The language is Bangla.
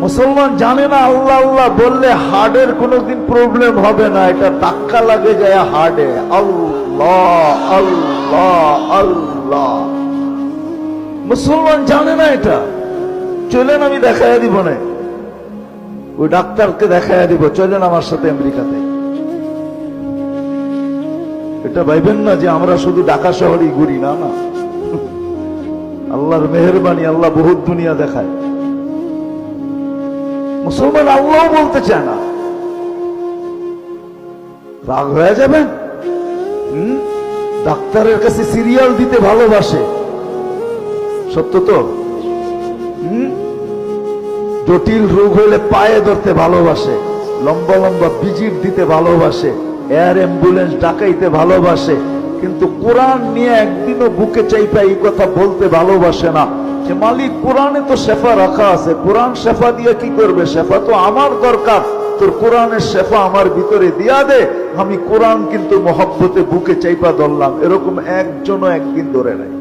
মুসলমান জানে না আল্লাহ আল্লাহ বললে হার্টের কোনোদিন প্রবলেম হবে না, এটা ধাক্কা লাগে যায় হার্টে। আল্লাহ আল্লাহ আল্লাহ, মুসলমান জানে না এটা। চলেন আমি দেখাইয়া দিব না, ওই ডাক্তারকে দেখাইয়া দিব, চলেন আমার সাথে আমেরিকাতে। এটা ভাইবেন না যে আমরা শুধু ঢাকা শহরেই ঘুরি, না না, আল্লাহর মেহেরবানি, আল্লাহ বহুত দুনিয়া দেখায়। মুসলমান আল্লাহ বলতে চায় না, রাগ হয়ে যাবেন। ডাক্তারের কাছে সিরিয়াল দিতে ভালোবাসে, সত্য তো। জটিল রোগ হইলে পায়ে ধরতে ভালোবাসে, লম্বা লম্বা ভিজিট দিতে ভালোবাসে, এয়ার অ্যাম্বুলেন্স ডাকাইতে ভালোবাসে, কিন্তু কোরআন নিয়ে একদিনও বুকে চাইপা এই কথা বলতে ভালোবাসে না যে মালিক কোরআনে তো শেফা রাখা আছে, কোরআন শেফা দিয়ে কি করবে? শেফা তো আমার দরকার, তোর কোরআনের শেফা আমার ভিতরে দিয়া দে, আমি কোরআন কিন্তু মহব্বতে বুকে চাইপা ধরলাম। এরকম একজনও একদিন ধরে নাই।